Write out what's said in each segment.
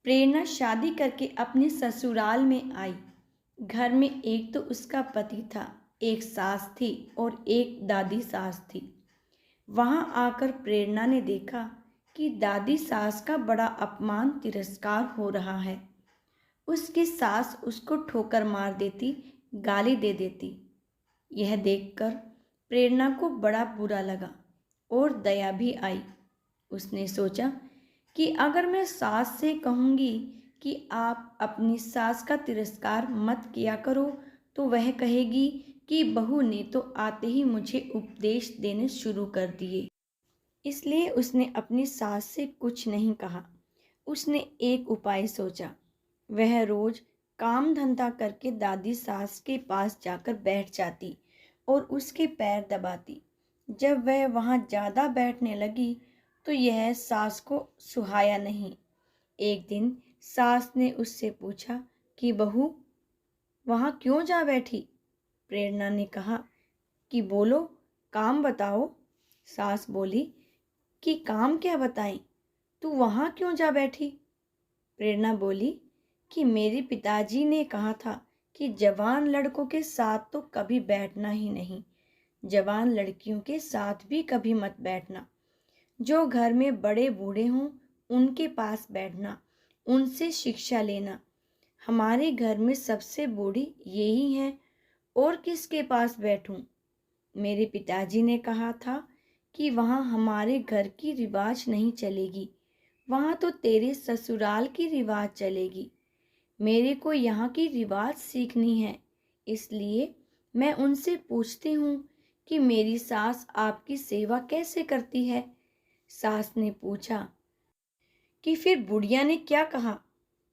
प्रेरणा शादी करके अपने ससुराल में आई। घर में एक तो उसका पति था, एक सास थी और एक दादी सास थी। वहां आकर प्रेरणा ने देखा कि दादी सास का बड़ा अपमान तिरस्कार हो रहा है। उसकी सास उसको ठोकर मार देती, गाली दे देती। यह देखकर प्रेरणा को बड़ा बुरा लगा और दया भी आई। उसने सोचा कि अगर मैं सास से कहूँगी कि आप अपनी सास का तिरस्कार मत किया करो, तो वह कहेगी कि बहू ने तो आते ही मुझे उपदेश देने शुरू कर दिए। इसलिए उसने अपनी सास से कुछ नहीं कहा। उसने एक उपाय सोचा। वह रोज काम धंधा करके दादी सास के पास जाकर बैठ जाती और उसके पैर दबाती। जब वह वहां ज्यादा बैठने लगी तो यह सास को सुहाया नहीं। एक दिन सास ने उससे पूछा कि बहू, वहां क्यों जा बैठी? प्रेरणा ने कहा कि बोलो, काम बताओ। सास बोली कि काम क्या बताएं, तू वहां क्यों जा बैठी? प्रेरणा बोली कि मेरे पिताजी ने कहा था कि जवान लड़कों के साथ तो कभी बैठना ही नहीं, जवान लड़कियों के साथ भी कभी मत बैठना। जो घर में बड़े बूढ़े हों उनके पास बैठना, उनसे शिक्षा लेना। हमारे घर में सबसे बूढ़ी यही है, और किसके पास बैठूं? मेरे पिताजी ने कहा था कि वहाँ हमारे घर की रिवाज नहीं चलेगी, वहाँ तो तेरे ससुराल की रिवाज चलेगी। मेरे को यहाँ की रिवाज सीखनी है, इसलिए मैं उनसे पूछती हूँ कि मेरी सास आपकी सेवा कैसे करती है। सास ने पूछा कि फिर बुढ़िया ने क्या कहा?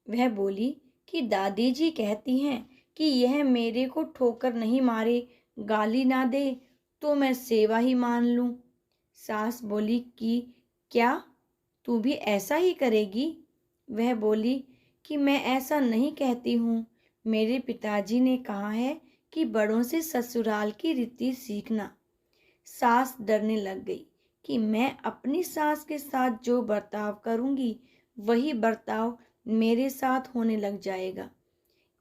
वह बोली कि दादी जी कहती हैं कि यह मेरे को ठोकर नहीं मारे, गाली ना दे, तो मैं सेवा ही मान लूं। सास बोली कि क्या तू भी ऐसा ही करेगी? वह बोली कि मैं ऐसा नहीं कहती हूँ। मेरे पिताजी ने कहा है कि बड़ों से ससुराल की रीति सीखना। सास डरने लग गई कि मैं अपनी सास के साथ जो बर्ताव करूंगी वही बर्ताव मेरे साथ होने लग जाएगा।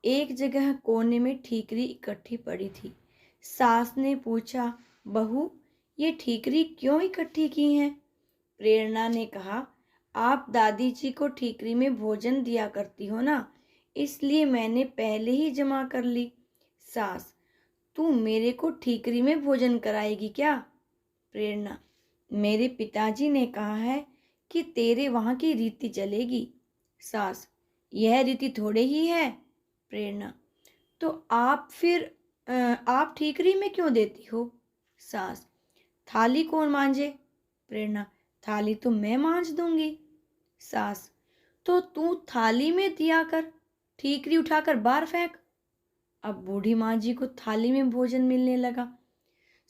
एक जगह कोने में ठीकरी इकट्ठी पड़ी थी। सास ने पूछा, बहू, ये ठीकरी क्यों इकट्ठी की हैं? प्रेरणा ने कहा, आप दादी जी को ठीकरी में भोजन दिया करती हो ना, इसलिए मैंने पहले ही जमा कर ली। सास, तू मेरे को ठीकरी में भोजन कराएगी क्या? प्रेरणा, मेरे पिताजी ने कहा है कि तेरे वहां की रीति चलेगी। सास, यह रीति थोड़े ही है। प्रेरणा, तो आप ठीकरी में क्यों देती हो? सास, थाली कौन मांजे? प्रेरणा, थाली तो मैं मांज दूंगी। सास, तो तू थाली में दिया कर, ठीकरी उठाकर बाहर फेंक। अब बूढ़ी माँ जी को थाली में भोजन मिलने लगा।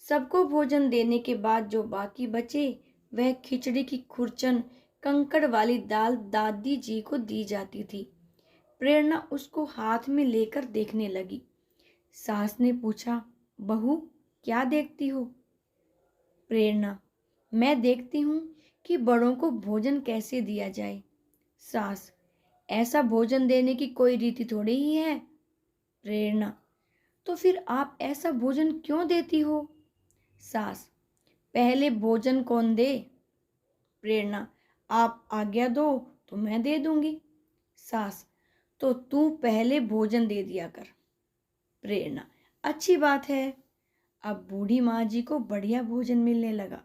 सबको भोजन देने के बाद जो बाकी बचे वह खिचड़ी की खुरचन, कंकड़ वाली दाल दादी जी को दी जाती थी। प्रेरणा उसको हाथ में लेकर देखने लगी। सास ने पूछा, बहू, क्या देखती हो? प्रेरणा, मैं देखती हूँ कि बड़ों को भोजन कैसे दिया जाए। सास, ऐसा भोजन देने की कोई रीति थोड़ी ही है। प्रेरणा, तो फिर आप ऐसा भोजन क्यों देती हो? सास, पहले भोजन कौन दे? प्रेरणा, आप आज्ञा दो तो मैं दे दूंगी। सास, तो तू पहले भोजन दे दिया कर। प्रेरणा, अच्छी बात है। अब बूढ़ी माँ जी को बढ़िया भोजन मिलने लगा।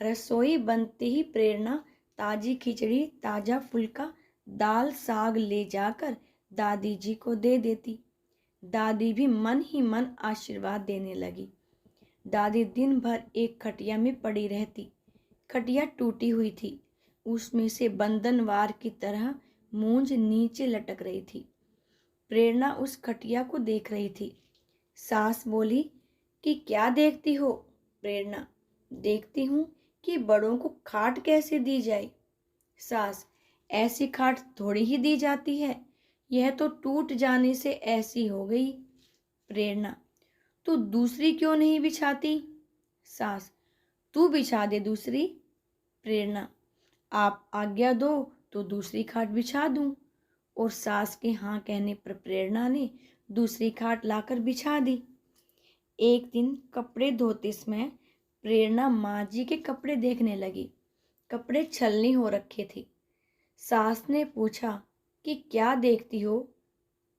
रसोई बनते ही प्रेरणा ताजी खिचड़ी, ताजा फुल्का, दाल साग ले जाकर दादी जी को दे देती। दादी भी मन ही मन आशीर्वाद देने लगी। दादी दिन भर एक खटिया में पड़ी रहती। खटिया टूटी हुई थी, उसमें से बंधनवार की तरह मूंज नीचे लटक रही थी। प्रेरणा उस खटिया को देख रही थी। सास बोली कि क्या देखती हो? प्रेरणा, देखती हूँ कि बड़ों को खाट कैसे दी जाए। सास, ऐसी खाट थोड़ी ही दी जाती है, यह तो टूट जाने से ऐसी हो गई। प्रेरणा, तो दूसरी क्यों नहीं बिछाती? सास, तू बिछा दे दूसरी। प्रेरणा, आप आज्ञा दो तो दूसरी खाट बिछा दूं। और सास के हाँ कहने पर प्रेरणा ने दूसरी खाट लाकर बिछा दी। एक दिन कपड़े धोते समय प्रेरणा माँ जी के कपड़े देखने लगी। कपड़े छलनी हो रखे थे। सास ने पूछा कि क्या देखती हो?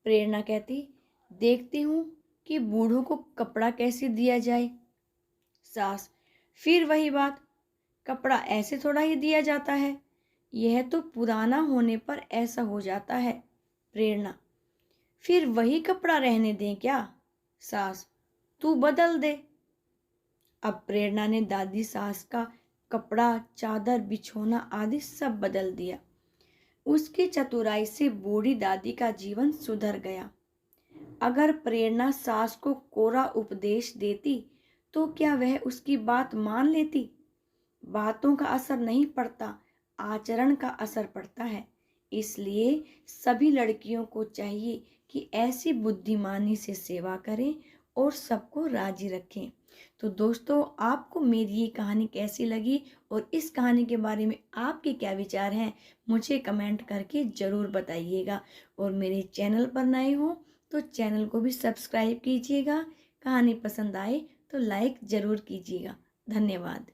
प्रेरणा कहती, देखती हूँ कि बूढ़ों को कपड़ा कैसे दिया जाए। सास, फिर वही बात, कपड़ा ऐसे थोड़ा ही दिया जाता है, यह तो पुराना होने पर ऐसा हो जाता है। प्रेरणा, फिर वही कपड़ा रहने दें क्या? सास, तू बदल दे। अब प्रेरणा ने दादी सास का कपड़ा, चादर, बिछोना आदि सब बदल दिया। उसकी चतुराई से बूढ़ी दादी का जीवन सुधर गया। अगर प्रेरणा सास को कोरा उपदेश देती तो क्या वह उसकी बात मान लेती? बातों का असर नहीं पड़ता, आचरण का असर पड़ता है। इसलिए सभी लड़कियों को चाहिए कि ऐसी बुद्धिमानी से सेवा करें और सबको राजी रखें। तो दोस्तों, आपको मेरी ये कहानी कैसी लगी और इस कहानी के बारे में आपके क्या विचार हैं, मुझे कमेंट करके ज़रूर बताइएगा। और मेरे चैनल पर नए हो तो चैनल को भी सब्सक्राइब कीजिएगा। कहानी पसंद आए तो लाइक ज़रूर कीजिएगा। धन्यवाद।